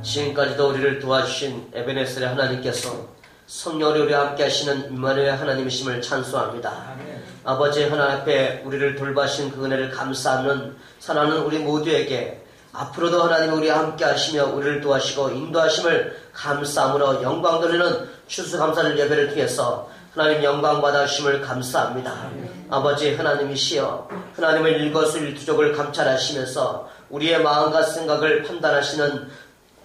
지금까지도 우리를 도와주신 에베네셀의 하나님께서 성령으로 우리와 함께 하시는 임마누엘 하나님이심을 찬송합니다. 아멘. 아버지 하나님 앞에 우리를 돌봐신 그 은혜를 감사하는 사랑하는 우리 모두에게 앞으로도 하나님 우리와 함께 하시며 우리를 도와시고 인도하심을 감사함으로 영광 돌리는 추수감사절 예배를 통해서 하나님 영광 받아주심을 감사합니다. 아버지 하나님이시여 하나님의 일거수일투족을 감찰하시면서 우리의 마음과 생각을 판단하시는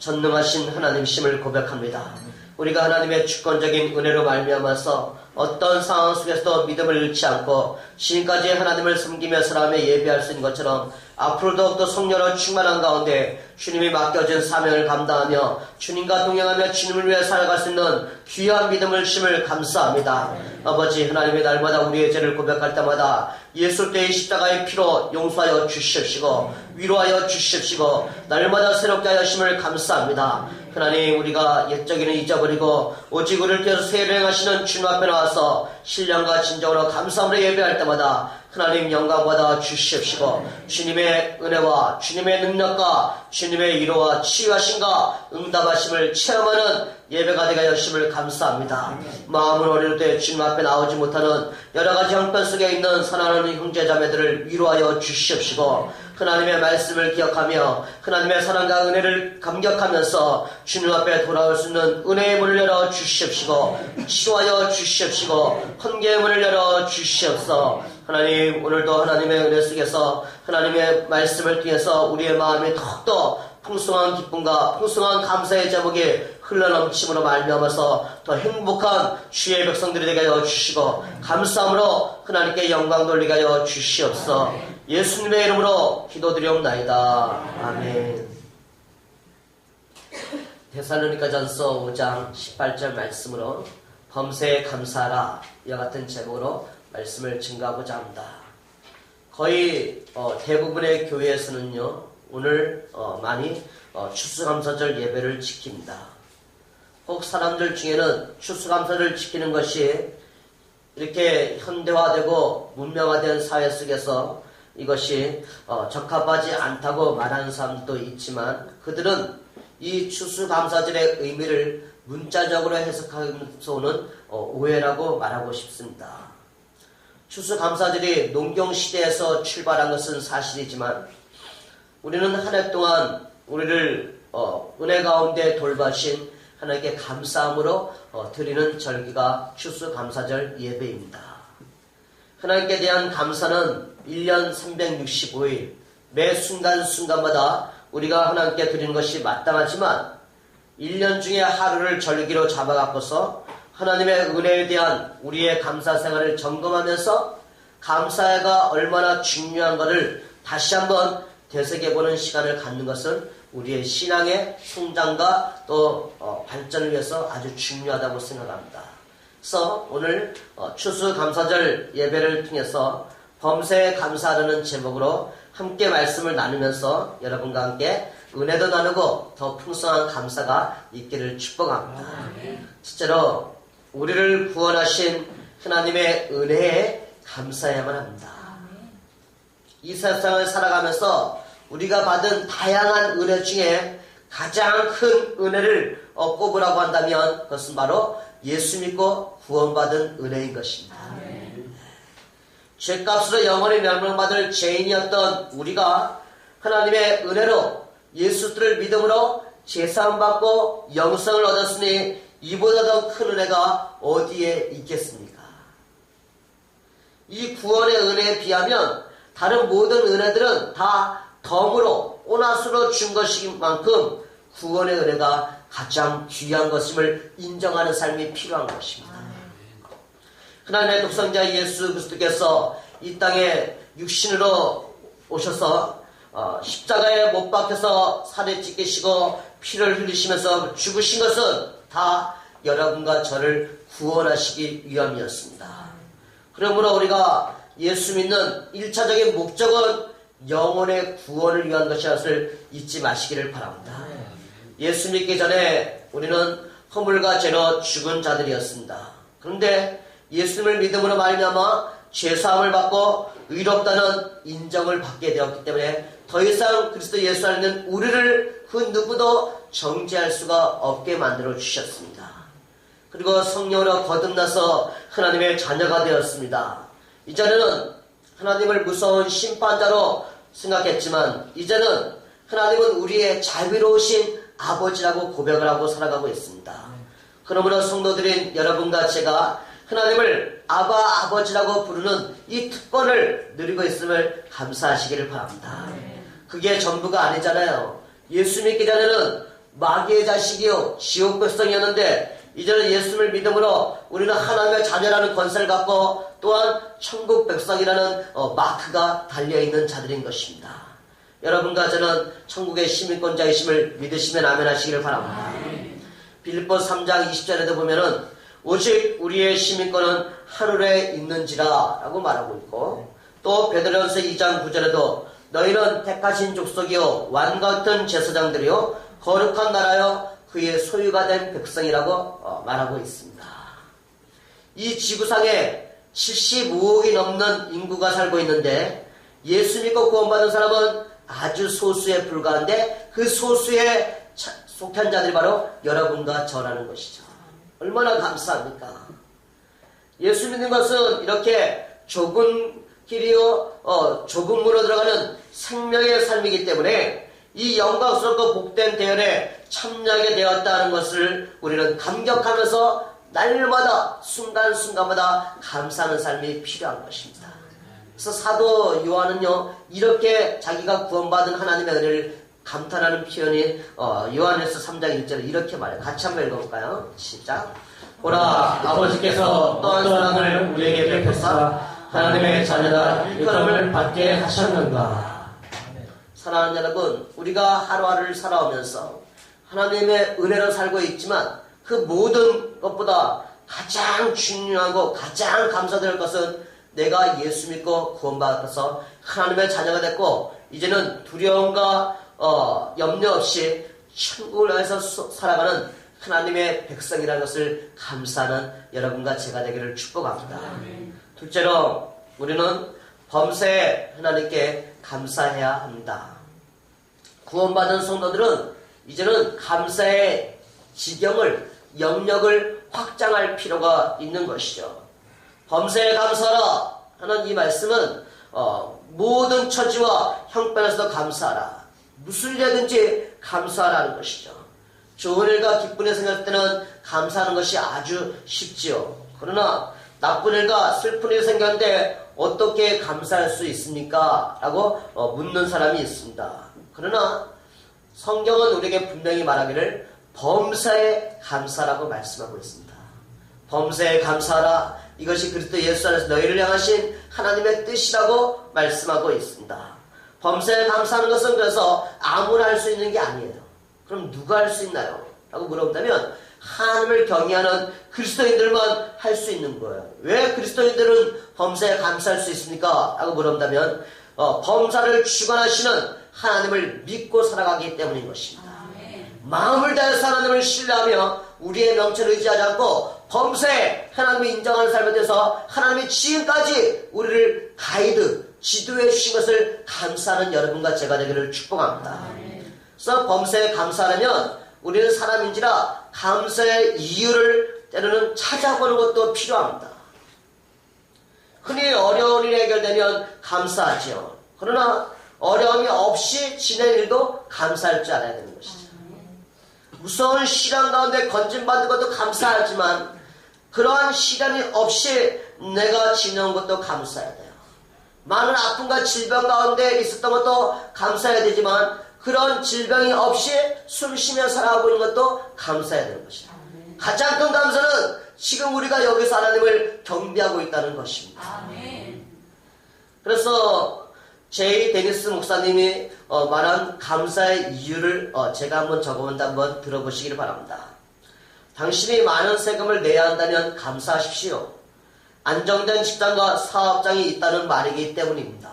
전능하신 하나님이심을 고백합니다. 우리가 하나님의 주권적인 은혜로 말미암아서 어떤 상황 속에서도 믿음을 잃지 않고 지금까지 하나님을 섬기며 살아가며 예배할 수 있는 것처럼 앞으로 더욱더 성령으로 충만한 가운데 주님이 맡겨진 사명을 감당하며 주님과 동행하며 주님을 위해 살아갈 수 있는 귀한 믿음을 주심을 감사합니다. 아버지 하나님의 날마다 우리의 죄를 고백할 때마다 예수 때의 십자가의 피로 용서하여 주시옵시고 위로하여 주시옵시고 날마다 새롭게 하여 주심을 감사합니다. 하나님 우리가 옛적에는 잊어버리고 오직 우리를 위해서 새를 행하시는 주님 앞에 나와서 신령과 진정으로 감사함으로 예배할 때마다 하나님 영광 받아 주시옵시고 주님의 은혜와 주님의 능력과 주님의 위로와 치유하심과 응답하심을 체험하는 예배가 되게 하여 주심을 감사합니다. 마음을 어릴 때 주님 앞에 나오지 못하는 여러가지 형편 속에 있는 사랑하는 형제자매들을 위로하여 주시옵시고 하나님의 말씀을 기억하며 하나님의 사랑과 은혜를 감격하면서 주님 앞에 돌아올 수 있는 은혜의 문을 열어 주시옵시고 치유하여 주시옵시고 헌계의 문을 열어 주시옵소서. 하나님 오늘도 하나님의 은혜 속에서 하나님의 말씀을 통해서 우리의 마음이 더욱더 풍성한 기쁨과 풍성한 감사의 제목이 흘러넘침으로 말미암아서 더 행복한 주의 백성들이 되게 하여 주시고 감사함으로 하나님께 영광 돌리게 하여 주시옵소서. 예수님의 이름으로 기도드리옵나이다. 아멘. 데살로니가전서 5장 18절 말씀으로 범사에 감사하라 이와 같은 제목으로 말씀을 증거하고자 합니다. 거의 대부분의 교회에서는요 오늘 많이 추수감사절 예배를 지킵니다. 혹 사람들 중에는 추수감사를 지키는 것이 이렇게 현대화되고 문명화된 사회 속에서 이것이 적합하지 않다고 말하는 사람도 있지만 그들은 이 추수감사절의 의미를 문자적으로 해석하면서는 오해라고 말하고 싶습니다. 추수감사절이 농경시대에서 출발한 것은 사실이지만 우리는 한 해 동안 우리를 은혜 가운데 돌봐신 하나님께 감사함으로 드리는 절기가 추수감사절 예배입니다. 하나님께 대한 감사는 1년 365일 매 순간순간마다 우리가 하나님께 드리는 것이 마땅하지만 1년 중에 하루를 절기로 잡아갖고서 하나님의 은혜에 대한 우리의 감사 생활을 점검하면서 감사가 얼마나 중요한가를 다시 한번 되새겨보는 시간을 갖는 것은 우리의 신앙의 성장과 또 발전을 위해서 아주 중요하다고 생각합니다. 그래서 오늘 추수감사절 예배를 통해서 범사에 감사하라는 제목으로 함께 말씀을 나누면서 여러분과 함께 은혜도 나누고 더 풍성한 감사가 있기를 축복합니다. 실제로 우리를 구원하신 하나님의 은혜에 감사해야만 합니다. 이 세상을 살아가면서 우리가 받은 다양한 은혜 중에 가장 큰 은혜를 꼽으라고 한다면 그것은 바로 예수 믿고 구원받은 은혜인 것입니다. 죄값으로 영원히 멸망받을 죄인이었던 우리가 하나님의 은혜로 예수를 믿음으로 제사함받고 영생을 얻었으니 이보다 더 큰 은혜가 어디에 있겠습니까? 이 구원의 은혜에 비하면 다른 모든 은혜들은 다 덤으로 오낫으로 준 것인 만큼 구원의 은혜가 가장 귀한 것임을 인정하는 삶이 필요한 것입니다. 하나님의 독생자 예수 그리스도께서 이 땅에 육신으로 오셔서 십자가에 못 박혀서 살에 찢기시고 피를 흘리시면서 죽으신 것은 다 여러분과 저를 구원하시기 위함이었습니다. 그러므로 우리가 예수 믿는 1차적인 목적은 영혼의 구원을 위한 것이었을 잊지 마시기를 바랍니다. 예수 믿기 전에 우리는 허물과 죄로 죽은 자들이었습니다. 그런데 예수님을 믿음으로 말미암아 죄사함을 받고 의롭다는 인정을 받게 되었기 때문에 더 이상 그리스도 예수 안에 있는 우리를 그 누구도 정죄할 수가 없게 만들어 주셨습니다. 그리고 성령으로 거듭나서 하나님의 자녀가 되었습니다. 이전에는 하나님을 무서운 심판자로 생각했지만 이제는 하나님은 우리의 자비로우신 아버지라고 고백을 하고 살아가고 있습니다. 그러므로 성도들인 여러분과 제가 하나님을 아버지라고 부르는 이 특권을 누리고 있음을 감사하시기를 바랍니다. 그게 전부가 아니잖아요. 예수 믿기 전에는 마귀의 자식이요 지옥 백성이었는데 이제는 예수를 믿음으로 우리는 하나님의 자녀라는 권세를 갖고 또한 천국 백성이라는 마크가 달려있는 자들인 것입니다. 여러분과 저는 천국의 시민권자이심을 믿으시면 아멘 하시기를 바랍니다. 빌립보 3장 20절에도 보면은 오직 우리의 시민권은 하늘에 있는지라 라고 말하고 있고 또 베드로전서 2장 9절에도 너희는 택하신 족속이요 왕같은 제사장들이요 거룩한 나라요 그의 소유가 된 백성이라고 말하고 있습니다. 이 지구상에 75억이 넘는 인구가 살고 있는데 예수 믿고 구원받은 사람은 아주 소수에 불과한데 그 소수에 속한 자들이 바로 여러분과 저라는 것이죠. 얼마나 감사합니까? 예수 믿는 것은 이렇게 좁은 길이요 좁은 문으로 들어가는 생명의 삶이기 때문에 이 영광스럽고 복된 대열에 참여하게 되었다는 것을 우리는 감격하면서 날마다 순간순간마다 감사하는 삶이 필요한 것입니다. 그래서 사도 요한은요 이렇게 자기가 구원받은 하나님의 은혜를 감탄하는 표현이 요한일서 3장 1절에 이렇게 말해요. 같이 한번 읽어볼까요? 시작. 보라 아버지께서 어떠한 사랑을 우리에게 베푸사 하나님의 자녀다 일컬음을 받게 하셨는가. 사랑하는 여러분, 우리가 하루하루를 살아오면서 하나님의 은혜로 살고 있지만 그 모든 것보다 가장 중요하고 가장 감사될 것은 내가 예수 믿고 구원받아서 하나님의 자녀가 됐고 이제는 두려움과 염려 없이 천국을 향해서 살아가는 하나님의 백성이라는 것을 감사하는 여러분과 제가 되기를 축복합니다. 둘째로 우리는 범사에 하나님께 감사해야 합니다. 구원받은 성도들은 이제는 감사의 지경을 영역을 확장할 필요가 있는 것이죠. 범사에 감사하라 하는 이 말씀은 모든 처지와 형편에서도 감사하라. 무슨 일이든지 감사하라는 것이죠. 좋은 일과 기쁜 일 생각할 때는 감사하는 것이 아주 쉽지요. 그러나 나쁜 일과 슬픈 일이 생겼는데 어떻게 감사할 수 있습니까? 라고 묻는 사람이 있습니다. 그러나 성경은 우리에게 분명히 말하기를 범사에 감사라고 말씀하고 있습니다. 범사에 감사하라. 이것이 그리스도 예수 안에서 너희를 향하신 하나님의 뜻이라고 말씀하고 있습니다. 범사에 감사하는 것은 그래서 아무나 할 수 있는 게 아니에요. 그럼 누가 할 수 있나요? 라고 물어본다면 하나님을 경외하는 그리스도인들만 할 수 있는 거예요. 왜 그리스도인들은 범사에 감사할 수 있습니까? 라고 물어본다면 범사를 주관하시는 하나님을 믿고 살아가기 때문인 것입니다. 마음을 다해서 하나님을 신뢰하며 우리의 명체를 의지하지 않고 범사에 하나님이 인정하는 삶에 대해서 하나님이 지금까지 우리를 가이드, 지도해 주신 것을 감사하는 여러분과 제가 되기를 축복합니다. 그래서 범사에 감사하려면 우리는 사람인지라 감사의 이유를 때로는 찾아보는 것도 필요합니다. 흔히 어려운 일이 해결되면 감사하지요. 그러나 어려움이 없이 지낸 일도 감사할 줄 알아야 되는 것이죠. 무서운 시련 가운데 건진받는 것도 감사하지만 그러한 시련이 없이 내가 지내온 것도 감사해야 돼요. 많은 아픔과 질병 가운데 있었던 것도 감사해야 되지만 그런 질병이 없이 숨쉬며 살아가고 있는 것도 감사해야 되는 것이다. 가장 큰 감사는 지금 우리가 여기서 하나님을 경배하고 있다는 것입니다. 그래서 제이 데니스 목사님이 말한 감사의 이유를 제가 한번 적어본다 한번 들어보시기를 바랍니다. 당신이 많은 세금을 내야 한다면 감사하십시오. 안정된 직장과 사업장이 있다는 말이기 때문입니다.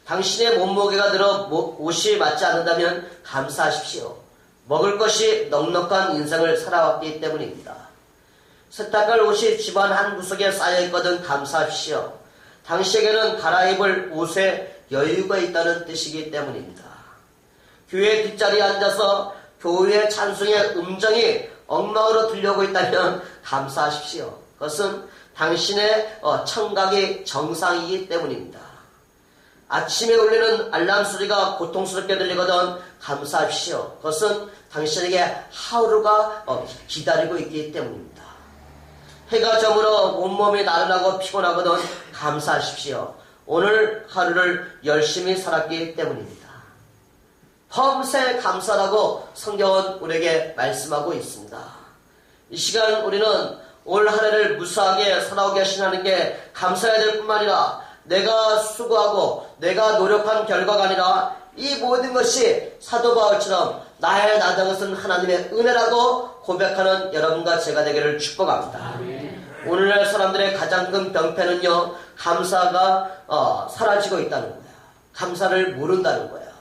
당신의 몸무게가 늘어 옷이 맞지 않는다면 감사하십시오. 먹을 것이 넉넉한 인생을 살아왔기 때문입니다. 세탁할 옷이 집안 한 구석에 쌓여있거든 감사하십시오. 당시에게는 갈아입을 옷에 여유가 있다는 뜻이기 때문입니다. 교회 뒷자리에 앉아서 교회 찬송의 음정이 엉망으로 들려오고 있다면 감사하십시오. 그것은 당신의 청각이 정상이기 때문입니다. 아침에 울리는 알람 소리가 고통스럽게 들리거든 감사하십시오. 그것은 당신에게 하루가 기다리고 있기 때문입니다. 해가 저물어 온몸이 나른하고 피곤하거든 감사하십시오. 오늘 하루를 열심히 살았기 때문입니다. 범세 감사라고 성경은 우리에게 말씀하고 있습니다. 이 시간 우리는 올 한 해를 무사하게 살아오게 하신 하나님께 감사해야 될 뿐만 아니라 내가 수고하고 내가 노력한 결과가 아니라 이 모든 것이 사도 바울처럼 나의 나된 것은 하나님의 은혜라고 고백하는 여러분과 제가 되기를 축복합니다. 오늘날 사람들의 가장 큰 병폐는요, 감사가 사라지고 있다는 거예요. 감사를 모른다는 거예요.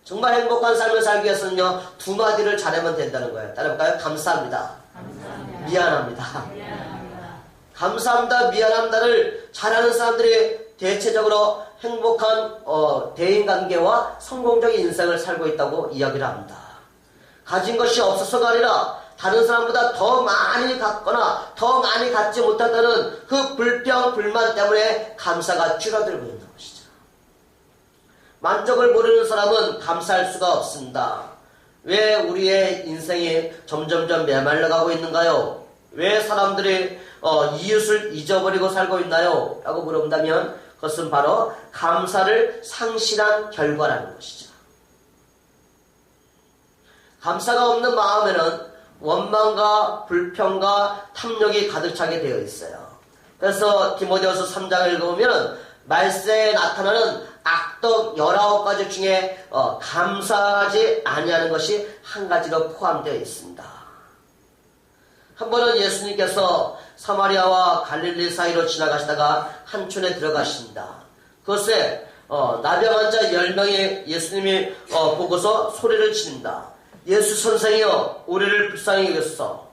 정말 행복한 삶을 살기 위해서는요, 두 마디를 잘하면 된다는 거예요. 따라볼까요? 감사합니다. 감사합니다. 미안합니다. 미안합니다. 감사합니다, 미안합니다를 잘하는 사람들이 대체적으로 행복한 대인관계와 성공적인 인생을 살고 있다고 이야기를 합니다. 가진 것이 없어서가 아니라 다른 사람보다 더 많이 갖거나 더 많이 갖지 못한다는 그 불평, 불만 때문에 감사가 줄어들고 있는 것이죠. 만족을 모르는 사람은 감사할 수가 없습니다. 왜 우리의 인생이 점점점 메말라가고 있는가요? 왜 사람들이 이웃을 잊어버리고 살고 있나요? 라고 물어본다면 그것은 바로 감사를 상실한 결과라는 것이죠. 감사가 없는 마음에는 원망과 불평과 탐욕이 가득 차게 되어 있어요. 그래서 디모데후서 3장을 읽어보면 말세에 나타나는 악덕 19가지 중에 감사하지 아니하는 것이 한 가지로 포함되어 있습니다. 한 번은 예수님께서 사마리아와 갈릴리 사이로 지나가시다가 한 촌에 들어가십니다. 그것에 나병 환자 10명이 예수님이 보고서 소리를 지른다. 예수 선생이여, 우리를 불쌍히 여겼어.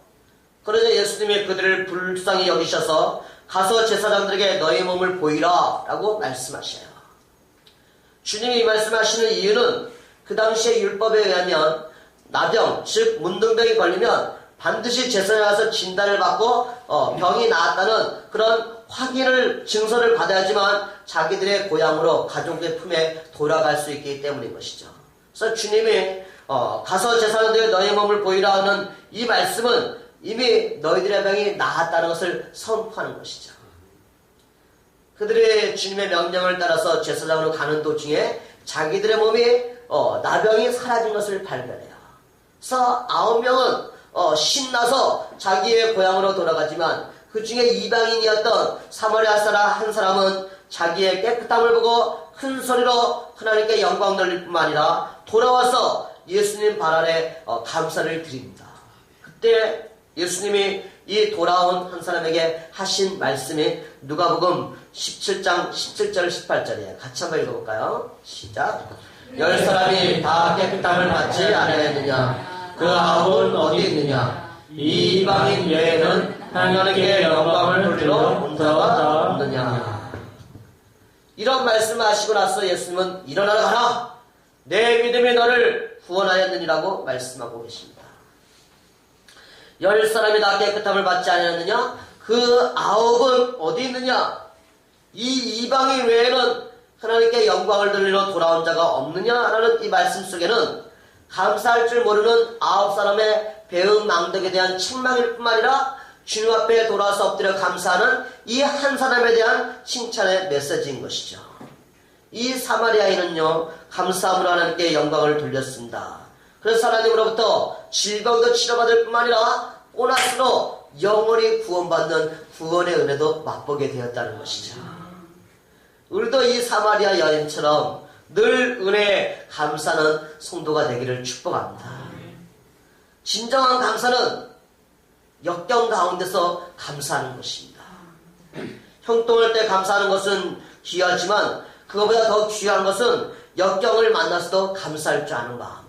그러자 예수님이 그들을 불쌍히 여기셔서 가서 제사장들에게 너희 몸을 보이라 라고 말씀하셔요. 주님이 말씀하시는 이유는 그 당시의 율법에 의하면 나병, 즉 문둥병이 걸리면 반드시 제사장에 가서 진단을 받고 병이 나았다는 그런 확인을, 증서를 받아야지만 자기들의 고향으로 가족의 품에 돌아갈 수 있기 때문인 것이죠. 그래서 주님이 가서 제사장들에게 너희 몸을 보이라 하는 이 말씀은 이미 너희들의 병이 나았다는 것을 선포하는 것이죠. 그들의 주님의 명령을 따라서 제사장으로 가는 도중에 자기들의 몸이 나병이 사라진 것을 발견해요. 그래서 9명은 신나서 자기의 고향으로 돌아가지만 그 중에 이방인이었던 사마리아 사람 한 사람은 자기의 깨끗함을 보고 큰 소리로 하나님께 영광 돌릴 뿐만 아니라 돌아와서 예수님 발 아래 감사를 드립니다. 그때 예수님이 이 돌아온 한 사람에게 하신 말씀이 누가복음 17장 17절 18절이에요. 같이 한번 읽어볼까요? 시작. 10사람이 다 깨끗함을 받지 않았느냐? 그 9은 어디 있느냐? 이 이방인 외에는 하나님께 영광을 돌리러 온 자가 없느냐? 이런 말씀을 하시고 나서 예수님은 일어나라 가라! 내 믿음이 너를 구원하였느니라고 말씀하고 계십니다. 10사람이 다 깨끗함을 받지 않았느냐? 그 9은 어디 있느냐? 이 이방인 외에는 하나님께 영광을 돌리러 돌아온 자가 없느냐라는 이 말씀 속에는 감사할 줄 모르는 9사람의 배은 망덕에 대한 책망일 뿐만 아니라 주님 앞에 돌아와서 엎드려 감사하는 이 한 사람에 대한 칭찬의 메시지인 것이죠. 이 사마리아인은요, 감사함으로 하나님께 영광을 돌렸습니다. 그래서 하나님으로부터 질병도 치료받을 뿐만 아니라 보너스로 영원히 구원받는 구원의 은혜도 맛보게 되었다는 것이죠. 우리도 이 사마리아 여인처럼 늘 은혜에 감사하는 성도가 되기를 축복합니다. 진정한 감사는 역경 가운데서 감사하는 것입니다. 형통할 때 감사하는 것은 귀하지만 그것보다 더 귀한 것은 역경을 만나서도 감사할 줄 아는 마음이에요.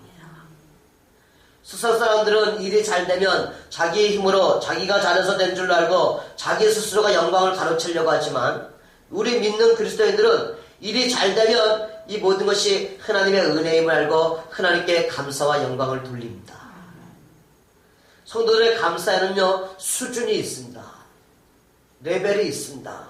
세상 사람들은 일이 잘 되면 자기의 힘으로 자기가 잘해서 된 줄 알고 자기 스스로가 영광을 가로채려고 하지만 우리 믿는 그리스도인들은 일이 잘 되면 이 모든 것이 하나님의 은혜임을 알고 하나님께 감사와 영광을 돌립니다. 성도들의 감사에는요, 수준이 있습니다. 레벨이 있습니다.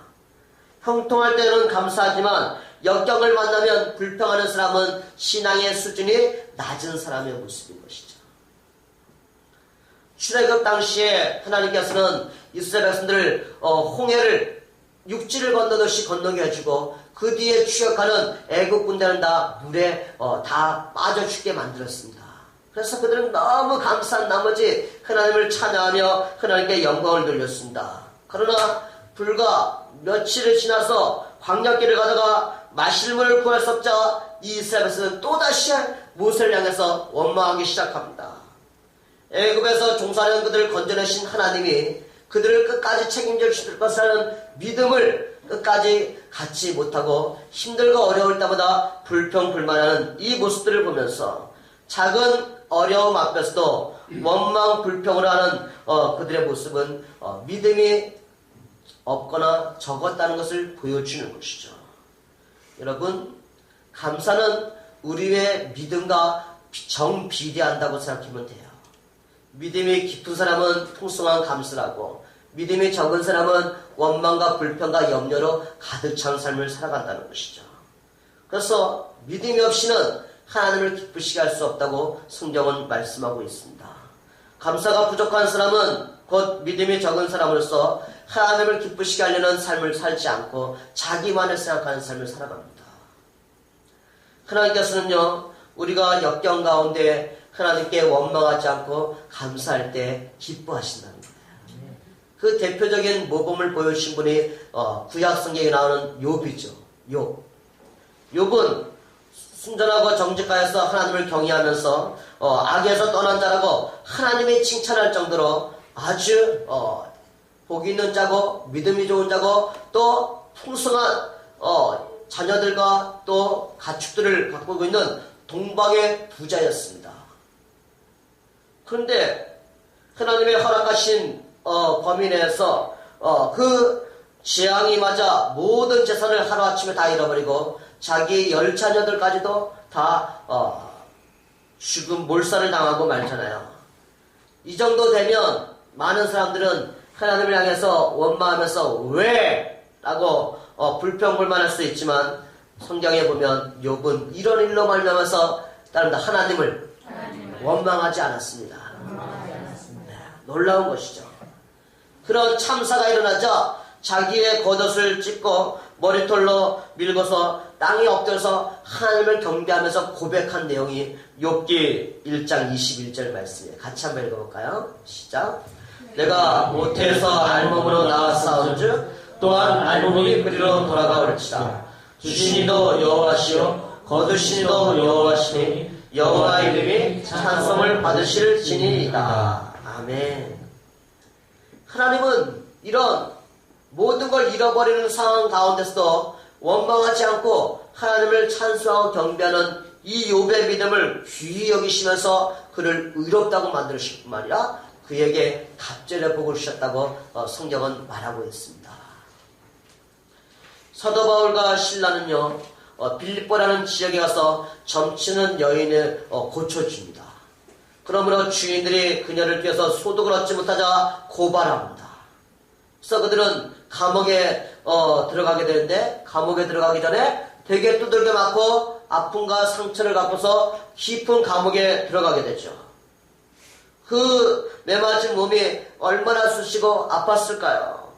형통할 때는 감사하지만 역경을 만나면 불평하는 사람은 신앙의 수준이 낮은 사람의 모습인 것이죠. 출애굽 당시에 하나님께서는 이스라엘 백성들을 홍해를 육지를 건너듯이 건너게 해주고 그 뒤에 추격하는 애국 군대는 다 물에 다 빠져 죽게 만들었습니다. 그래서 그들은 너무 감사한 나머지 하나님을 찬양하며 하나님께 영광을 돌렸습니다. 그러나 불과 며칠을 지나서 광야길을 가다가 마실 물을 구할 수 없자 이 이스라엘 백성은 또다시 모세를 향해서 원망하기 시작합니다. 애굽에서 종살이하는 그들을 건져내신 하나님이 그들을 끝까지 책임져 주실 것이라는 믿음을 끝까지 갖지 못하고 힘들고 어려울 때마다 불평불만하는 이 모습들을 보면서 작은 어려움 앞에서도 원망 불평을 하는 그들의 모습은 믿음이 없거나 적었다는 것을 보여주는 것이죠. 여러분, 감사는 우리의 믿음과 정비례한다고 생각하면 돼요. 믿음이 깊은 사람은 풍성한 감사를 하고 믿음이 적은 사람은 원망과 불평과 염려로 가득 찬 삶을 살아간다는 것이죠. 그래서 믿음이 없이는 하나님을 기쁘시게 할 수 없다고 성경은 말씀하고 있습니다. 감사가 부족한 사람은 곧 믿음이 적은 사람으로서 하나님을 기쁘시게 하려는 삶을 살지 않고 자기만을 생각하는 삶을 살아갑니다. 하나님께서는요, 우리가 역경 가운데 하나님께 원망하지 않고 감사할 때 기뻐하신다는 거예요. 그 대표적인 모범을 보여주신 분이 구약 성경에 나오는 욥이죠. 욥은 순전하고 정직하여서 하나님을 경외하면서 악에서 떠난 자라고 하나님이 칭찬할 정도로 아주 복이 있는 자고 믿음이 좋은 자고 또 풍성한 자녀들과 또 가축들을 갖고 있는 동방의 부자였습니다. 그런데 하나님의 허락하신 범위 내에서 그 재앙이 맞아 모든 재산을 하루아침에 다 잃어버리고 자기 10자녀들까지도 다 죽음 몰살을 당하고 말잖아요. 이 정도 되면 많은 사람들은 하나님을 향해서 원망하면서 왜? 라고 불평불만할 수 있지만 성경에 보면 욥은 이런 일로 말미암아서 다른 하나님을 원망하지 않았습니다. 네, 놀라운 것이죠. 그런 참사가 일어나자 자기의 겉옷을 찢고 머리털로 밀고서 땅에 엎드려서 하나님을 경배하면서 고백한 내용이 욥기 1장 21절 말씀이에요. 같이 한번 읽어볼까요? 시작. 내가 모태에서 알몸으로 나왔사온즉 또한 알몸이 그리로 돌아가올지라. 주시니도 여호와시요 거두시니도 여호와시니 여호와 이름이 찬송을 받으실지니이다. 아멘. 하나님은 이런 모든 걸 잃어버리는 상황 가운데서도 원망하지 않고 하나님을 찬송하고 경배하는 이 욥의 믿음을 귀히 여기시면서 그를 의롭다고 만드실 뿐만 아니라 그에게 갑절의 복을 주셨다고 성경은 말하고 있습니다. 사도 바울과 실라는요, 빌립보라는 지역에 가서 점치는 여인을 고쳐줍니다. 그러므로 주인들이 그녀를 피해서 소득을 얻지 못하자 고발합니다. 그래서 그들은 감옥에 들어가게 되는데 감옥에 들어가기 전에 되게 두들겨 맞고 아픔과 상처를 갖고서 깊은 감옥에 들어가게 되죠. 그 매맞은 몸이 얼마나 쑤시고 아팠을까요?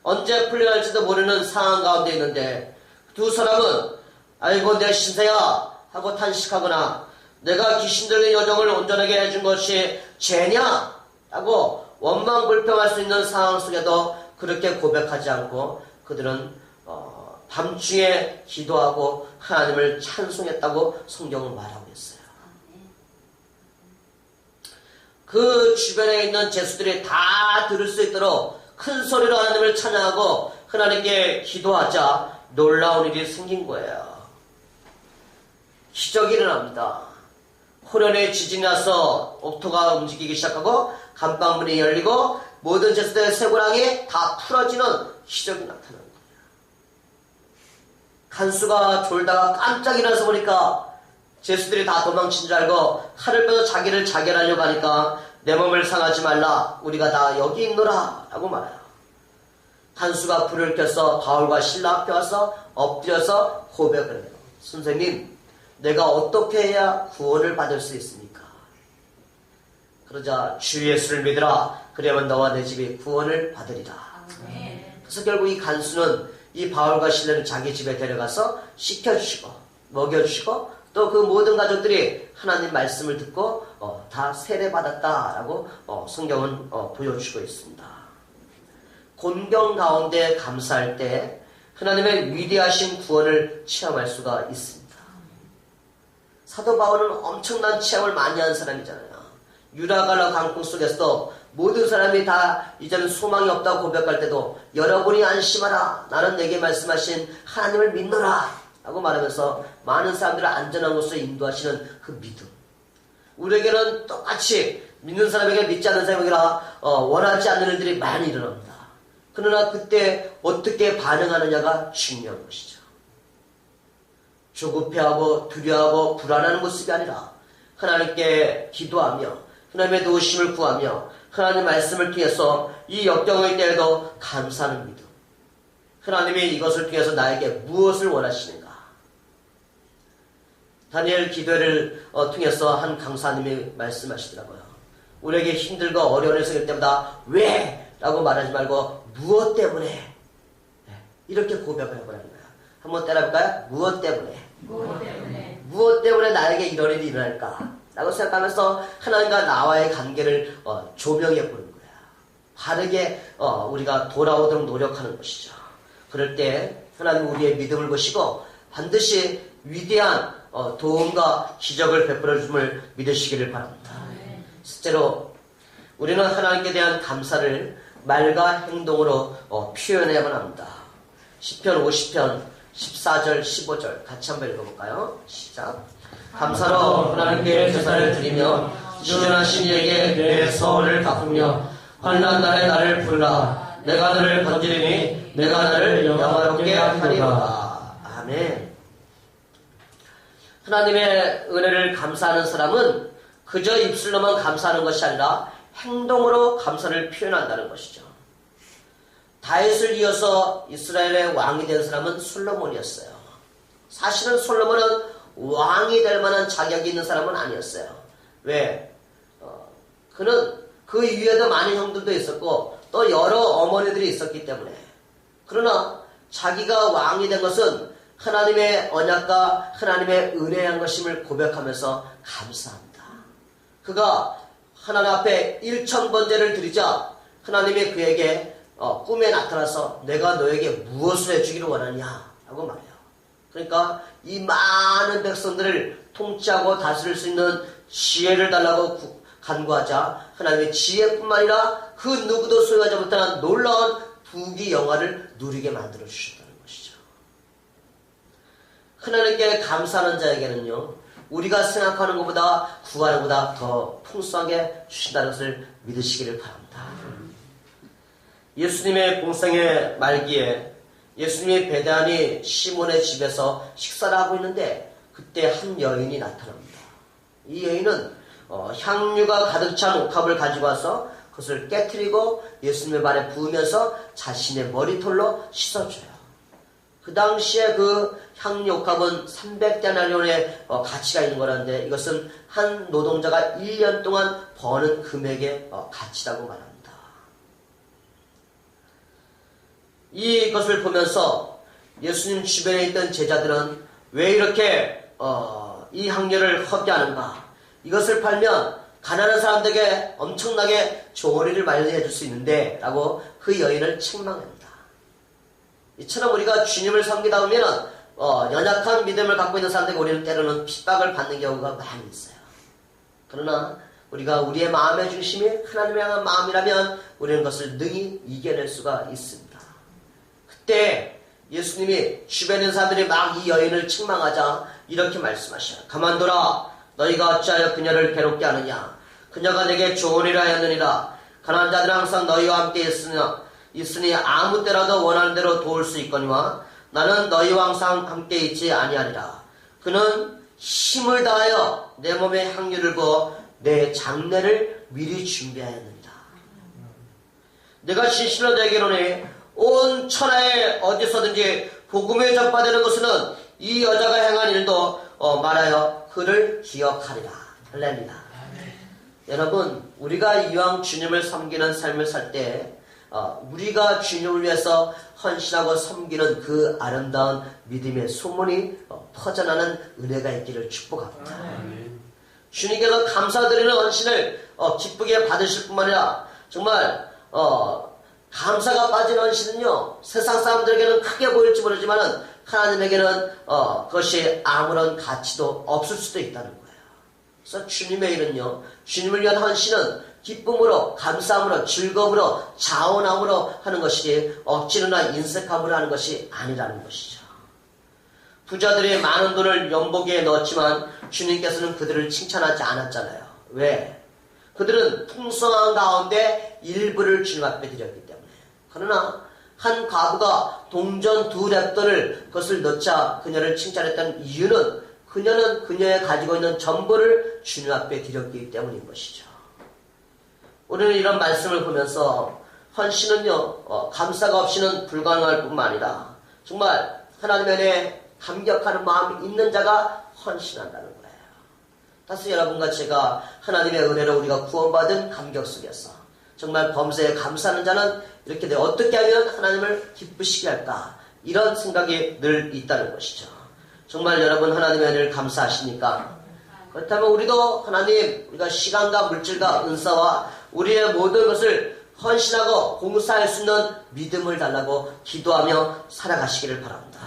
언제 풀려날지도 모르는 상황 가운데 있는데 두 사람은 아이고 내 신세야 하고 탄식하거나 내가 귀신 들린 여정을 온전하게 해준 것이 죄냐? 라고 원망불평할 수 있는 상황 속에도 그렇게 고백하지 않고 그들은 밤중에 기도하고 하나님을 찬송했다고 성경은 말하고 있어요. 그 주변에 있는 제수들이 다 들을 수 있도록 큰 소리로 하나님을 찬양하고 하나님께 기도하자 놀라운 일이 생긴 거예요. 기적이 일어납니다. 호련의 지진이 나서 옥토가 움직이기 시작하고 감방문이 열리고 모든 제수들의 쇠고랑이 다 풀어지는 기적이 나타나는 거예요. 간수가 졸다가 깜짝 일어나서 보니까 제수들이 다 도망친 줄 알고 칼을 빼서 자기를 자결하려고 하니까 내 몸을 상하지 말라, 우리가 다 여기 있노라 라고 말해요. 간수가 불을 켜서 바울과 실라 앞에 와서 엎드려서 고백을 해요. 선생님, 내가 어떻게 해야 구원을 받을 수 있습니까? 그러자 주 예수를 믿으라, 그러면 너와 내 집이 구원을 받으리라. 그래서 결국 이 간수는 이 바울과 실라를 자기 집에 데려가서 씻겨주시고 먹여주시고 또 그 모든 가족들이 하나님 말씀을 듣고 다 세례받았다라고 성경은 보여주고 있습니다. 곤경 가운데 감사할 때 하나님의 위대하신 구원을 체험할 수가 있습니다. 사도 바울은 엄청난 체험을 많이 한 사람이잖아요. 유라갈라 강풍 속에서도 모든 사람이 다 이제는 소망이 없다고 고백할 때도 여러분이 안심하라, 나는 내게 말씀하신 하나님을 믿노라 라고 말하면서 많은 사람들을 안전한 곳으로 인도하시는 그 믿음. 우리에게는 똑같이 믿는 사람에게 믿지 않는 사람에게나 원하지 않는 일들이 많이 일어납니다. 그러나 그때 어떻게 반응하느냐가 중요한 것이죠. 조급해하고 두려워하고 불안하는 모습이 아니라 하나님께 기도하며 하나님의 도우심을 구하며 하나님의 말씀을 통해서 이 역경의 때에도 감사하는 믿음. 하나님이 이것을 통해서 나에게 무엇을 원하시는가? 다니엘 기도를 통해서 한 강사님이 말씀하시더라고요. 우리에게 힘들고 어려운 일 생길 때마다 왜? 라고 말하지 말고 무엇 때문에? 이렇게 고백을 해보라는 거예요. 한번 따라해볼까요? 무엇 때문에? 무엇 때문에? 무엇 때문에 나에게 이런 일이 일어날까? 라고 생각하면서 하나님과 나와의 관계를 조명해 보는 거야. 바르게 우리가 돌아오도록 노력하는 것이죠. 그럴 때 하나님 우리의 믿음을 보시고 반드시 위대한 도움과 기적을 베풀어 줌을 믿으시기를 바랍니다. 실제로 우리는 하나님께 대한 감사를 말과 행동으로 표현해야만 합니다. 시편 50편 14절 15절 같이 한번 읽어볼까요? 시작. 감사로 하나님께 제사를 드리며 시전하신 이에게 내 서원을 갚으며 환난 날에 나를 부르라. 내가 너를 건지리니 내가 너를 영화롭게 하리로다. 아멘. 하나님의 은혜를 감사하는 사람은 그저 입술로만 감사하는 것이 아니라 행동으로 감사를 표현한다는 것이죠. 다윗을 이어서 이스라엘의 왕이 된 사람은 솔로몬이었어요. 사실은 솔로몬은 왕이 될 만한 자격이 있는 사람은 아니었어요. 왜? 그는 그 위에도 많은 형들도 있었고 또 여러 어머니들이 있었기 때문에. 그러나 자기가 왕이 된 것은 하나님의 언약과 하나님의 은혜한 것임을 고백하면서 감사합니다. 그가 하나님 앞에 1000번제를 드리자 하나님이 그에게 꿈에 나타나서 내가 너에게 무엇을 해주기를 원하냐 라고 말해요. 그러니까 이 많은 백성들을 통치하고 다스릴 수 있는 지혜를 달라고 간구하자 하나님의 지혜뿐만 아니라 그 누구도 소유하지 못하는 놀라운 부귀 영화를 누리게 만들어 주셨다는 것이죠. 하나님께 감사하는 자에게는요, 우리가 생각하는 것보다 구하는 것보다 더 풍성하게 주신다는 것을 믿으시기를 바랍니다. 예수님의 공생의 말기에 예수님이 베다니 시몬의 집에서 식사를 하고 있는데 그때 한 여인이 나타납니다. 이 여인은 향유가 가득 찬 옥합을 가지고 와서 그것을 깨트리고 예수님의 발에 부으면서 자신의 머리털로 씻어줘요. 그 당시에 그 향유 옥합은 300데나리온의 가치가 있는 거라는데 이것은 한 노동자가 1년 동안 버는 금액의 가치라고 말합니다. 이것을 보면서 예수님 주변에 있던 제자들은 왜 이렇게 이 향유를 허비하는가? 이것을 팔면 가난한 사람들에게 엄청나게 좋은 일을 마련해 줄 수 있는데 라고 그 여인을 책망합니다. 이처럼 우리가 주님을 섬기다 보면 연약한 믿음을 갖고 있는 사람들에게 우리는 때로는 핍박을 받는 경우가 많이 있어요. 그러나 우리가 우리의 마음의 중심이 하나님을 향한 마음이라면 우리는 그것을 능히 이겨낼 수가 있습니다. 그때 예수님이 주변에 있는 사람들이 막 이 여인을 책망하자 이렇게 말씀하셔요. 가만둬라. 너희가 어찌하여 그녀를 괴롭게 하느냐? 그녀가 내게 좋으리라 하였느니라. 가난한 자들은 항상 너희와 함께 있으니 아무 때라도 원하는 대로 도울 수 있거니와 나는 너희와 항상 함께 있지 아니하리라. 그는 힘을 다하여 내 몸에 향유를 부어 내 장례를 미리 준비하였느니라. 내가 진실로 내게 이르노니 온 천하에 어디서든지 복음을 전파되는 것은 이 여자가 행한 일도 말하여 그를 기억하리라. 할렐루야. 여러분, 우리가 이왕 주님을 섬기는 삶을 살 때 우리가 주님을 위해서 헌신하고 섬기는 그 아름다운 믿음의 소문이 퍼져나는 은혜가 있기를 축복합니다. 주님께서 감사드리는 헌신을 기쁘게 받으실 뿐만 아니라 정말 감사가 빠진 헌신은요, 세상 사람들에게는 크게 보일지 모르지만 하나님에게는 그것이 아무런 가치도 없을 수도 있다는 거예요. 그래서 주님의 일은요, 주님을 위한 헌신은 기쁨으로, 감사함으로, 즐거움으로, 자원함으로 하는 것이지 억지로나 인색함으로 하는 것이 아니라는 것이죠. 부자들이 많은 돈을 연복에 넣었지만 주님께서는 그들을 칭찬하지 않았잖아요. 왜? 그들은 풍성한 가운데 일부를 주님 앞에 드렸기 때문에. 그러나 한 과부가 동전 2랩돈을 그것을 넣자 그녀를 칭찬했던 이유는 그녀는 그녀의 가지고 있는 전부를 주님 앞에 드렸기 때문인 것이죠. 우리는 이런 말씀을 보면서 헌신은요, 감사가 없이는 불가능할 뿐만 아니라 정말 하나님 안에 감격하는 마음이 있는 자가 헌신한다는 거예요. 다시 여러분과 제가 하나님의 은혜로 우리가 구원받은 감격 속에서 정말 범사에 감사하는 자는 이렇게 어떻게 하면 하나님을 기쁘시게 할까, 이런 생각이 늘 있다는 것이죠. 정말 여러분 하나님의 은혜를 감사하십니까? 그렇다면 우리도 하나님, 우리가 시간과 물질과 은사와 우리의 모든 것을 헌신하고 공사할 수 있는 믿음을 달라고 기도하며 살아가시기를 바랍니다.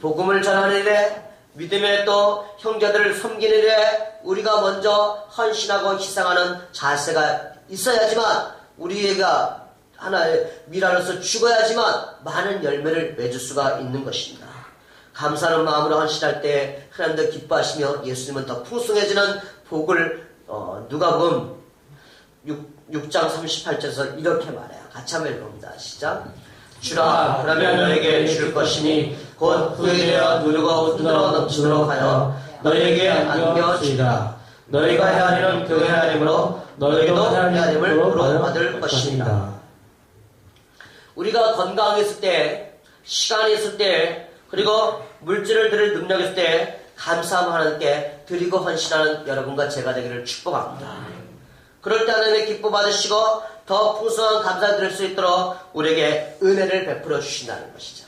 복음을 전하는 일에, 믿음의 또 형제들을 섬기는 일에 우리가 먼저 헌신하고 희생하는 자세가 있어야지만 우리가 하나의 미라로서 죽어야지만 많은 열매를 맺을 수가 있는 것입니다. 감사하는 마음으로 헌신할 때 하나님도 기뻐하시며 예수님은 더 풍성해지는 복을 누가복음 6장 38절에서 이렇게 말해요. 같이 한번 읽어봅니다. 시작. 주라, 그러면 너에게 줄 것이니 곧 후회되어 누르고 뜯어 넘치도록 하여 너에게 안겨주리라. 너희가 헤아리는 그 헤아림으로 너희도 헤아림을 받을 것입니다. 우리가 건강하게 있을 때, 시간이 있을 때, 그리고 물질을 드릴 능력이 있을 때 감사함 하나님께 드리고 헌신하는 여러분과 제가 되기를 축복합니다. 그럴 때 하나님의 기뻐 받으시고 더 풍성한 감사 드릴 수 있도록 우리에게 은혜를 베풀어 주신다는 것이죠.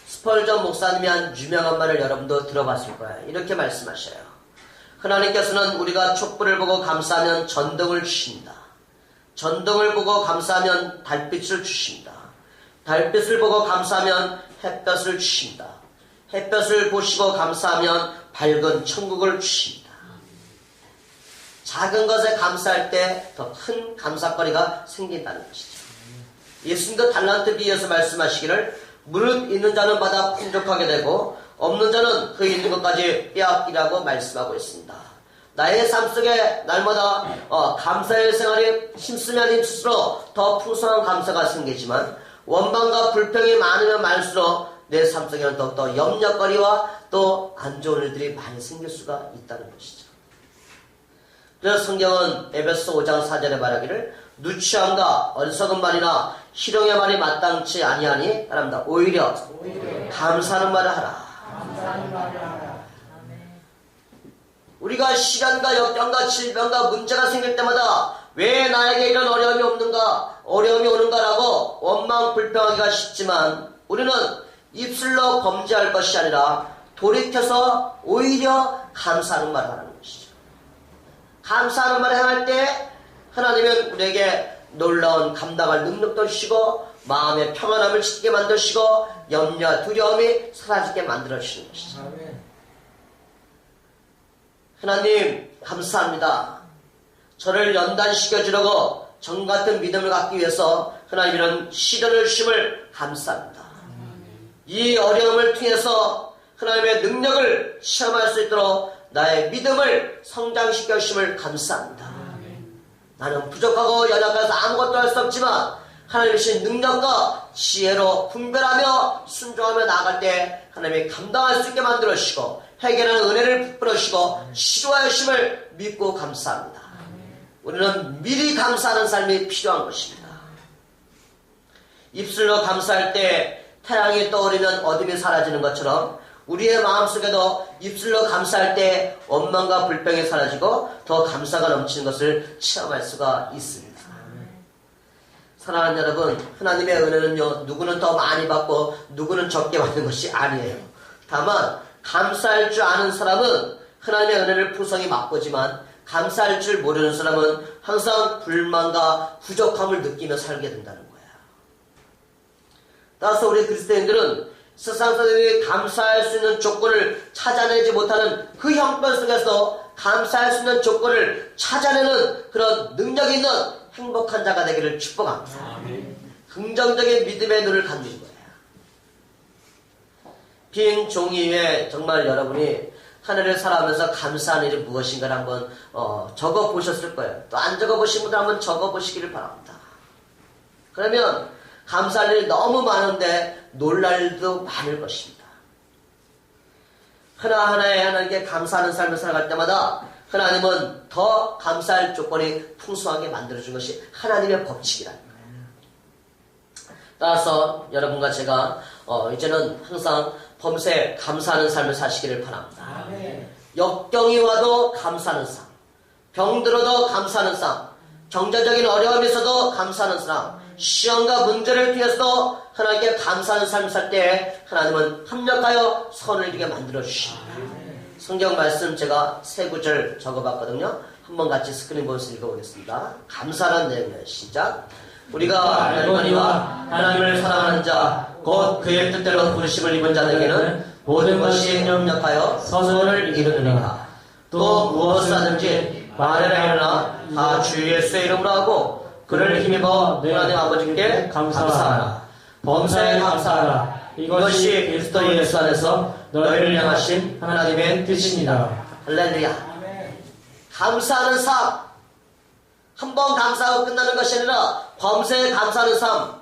스펄전 목사님이 한 유명한 말을 여러분도 들어봤을 거예요. 이렇게 말씀하셔요. 하나님께서는 우리가 촛불을 보고 감사하면 전등을 주십니다. 전등을 보고 감사하면 달빛을 주십니다. 달빛을 보고 감사하면 햇볕을 주십니다. 햇볕을 보시고 감사하면 밝은 천국을 주십니다. 작은 것에 감사할 때 더 큰 감사거리가 생긴다는 것이죠. 예수님도 달란트 비유에서 말씀하시기를 무릇 있는 자는 받아 풍족하게 되고 없는 자는 그 있는 것까지 빼앗기라고 말씀하고 있습니다. 나의 삶 속에 날마다 감사의 생활이 힘쓰면 힘쓸수록 더 풍성한 감사가 생기지만 원망과 불평이 많으면 많을수록 내 삶 속에는 더욱더 염려거리와 또 안 좋은 일들이 많이 생길 수가 있다는 것이죠. 그래서 성경은 에베소 5장 4절에 말하기를 누추함과 어리석은 말이나 희롱의 말이 마땅치 아니하니 바랍니다. 오히려 감사하는 말을 하라. 우리가 시간과 역경과 질병과 문제가 생길 때마다 왜 나에게 이런 어려움이 없는가, 어려움이 오는가라고 원망 불평하기가 쉽지만 우리는 입술로 범죄할 것이 아니라 돌이켜서 오히려 감사하는 말을 하는 것이죠. 감사하는 말을 행할 때 하나님은 우리에게 놀라운 감당할 능력도 주시고 마음의 평안함을 지키게 만드시고 염려, 두려움이 사라지게 만들어주시는 것이죠. 하나님 감사합니다. 저를 연단시켜주려고 정같은 믿음을 갖기 위해서 하나님 이런 시련을 주심을 감사합니다. 이 어려움을 통해서 하나님의 능력을 시험할 수 있도록 나의 믿음을 성장시켜 주심을 감사합니다. 나는 부족하고 연약해서 아무것도 할 수 없지만 하나님의 주신 능력과 지혜로 분별하며 순종하며 나아갈 때 하나님이 감당할 수 있게 만들어 주시고 해결하는 은혜를 베풀어 주시고 치료하여 주심을 믿고 감사합니다. 우리는 미리 감사하는 삶이 필요한 것입니다. 입술로 감사할 때 태양이 떠오르면 어둠이 사라지는 것처럼 우리의 마음속에도 입술로 감사할 때 원망과 불평이 사라지고 더 감사가 넘치는 것을 체험할 수가 있습니다. 사랑하는 여러분, 하나님의 은혜는요, 누구는 더 많이 받고 누구는 적게 받는 것이 아니에요. 다만 감사할 줄 아는 사람은 하나님의 은혜를 풍성히 맛보지만 감사할 줄 모르는 사람은 항상 불만과 부족함을 느끼며 살게 된다는 거예요. 따라서 우리 그리스도인들은 세상 사람들이 감사할 수 있는 조건을 찾아내지 못하는 그 형편 속에서 감사할 수 있는 조건을 찾아내는 그런 능력 있는 행복한 자가 되기를 축복합니다. 긍정적인 믿음의 눈을 갖는 거예요. 빈 종이 위에 정말 여러분이 하늘을 살아가면서 감사한 일이 무엇인가를 한번 적어 보셨을 거예요. 또 안 적어 보신 분들 한번 적어 보시기를 바랍니다. 그러면 감사할 일이 너무 많은데 놀랄 일도 많을 것입니다. 하나하나에 하나님께 감사하는 삶을 살아갈 때마다 하나님은 더 감사할 조건이 풍성하게 만들어준 것이 하나님의 법칙이라는 거예요. 따라서 여러분과 제가 이제는 항상 범사에 감사하는 삶을 사시기를 바랍니다. 역경이 와도 감사하는 삶, 병들어도 감사하는 삶, 경제적인 어려움이 있어도 감사하는 삶, 시험과 문제를 통해서도 하나님께 감사하는 삶을 살 때 하나님은 합력하여 선을 이루게 만들어 주십니다. 성경 말씀 제가 3구절 적어봤거든요. 한번 같이 스크린 보면서 읽어보겠습니다. 감사라는 내용이에요. 시작. 우리가 알거니와 하나님을 사랑하는 자, 곧 그의 뜻대로 부르심을 입은 자에게는 모든 것이 협력하여 선을 이루느니라. 또 무엇을 하든지 말을 하느나 다 주 예수의 이름으로 하고 그를 힘입어 하나님 아버지께 감사하라. 범사에 감사하라. 이것이 그리스도 예수 안에서 너희를 향하신 하나님의 뜻입니다. 할렐루야. 감사하는 삶. 한 번 감사하고 끝나는 것이 아니라 범사에 감사하는 삶.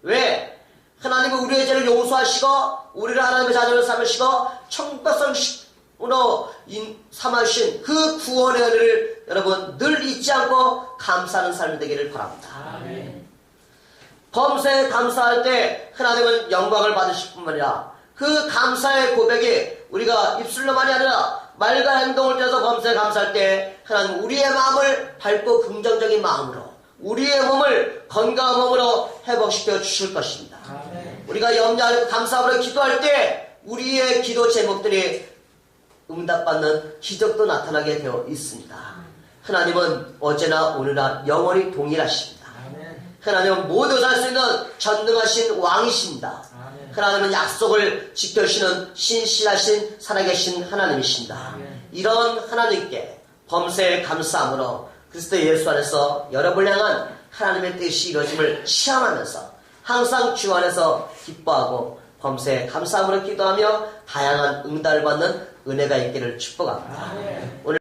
왜? 하나님은 우리의 죄를 용서하시고 우리를 하나님의 자녀로 삼으시고 천백성으로 삼으신 그 구원의 은혜를 여러분 늘 잊지 않고 감사하는 삶이 되기를 바랍니다. 범사에 감사할 때 하나님은 영광을 받으실 뿐만 아니라 그 감사의 고백이 우리가 입술로만이 아니라 말과 행동을 통해서 범사에 감사할 때 하나님은 우리의 마음을 밝고 긍정적인 마음으로 우리의 몸을 건강한 몸으로 회복시켜 주실 것입니다. 우리가 염려하고 감사함으로 기도할 때 우리의 기도 제목들이 응답받는 기적도 나타나게 되어 있습니다. 하나님은 어제나 오늘나 영원히 동일하십니다. 하나님은 모두 살 수 있는 전능하신 왕이십니다. 하나님은 약속을 지켜주시는 신실하신 살아계신 하나님이십니다. 이런 하나님께 범사에 감사함으로 그리스도 예수 안에서 여러분을 향한 하나님의 뜻이 이루어짐을 체험하면서 항상 주 안에서 기뻐하고 범사에 감사함으로 기도하며 다양한 응답을 받는 은혜가 있기를 축복합니다. 오늘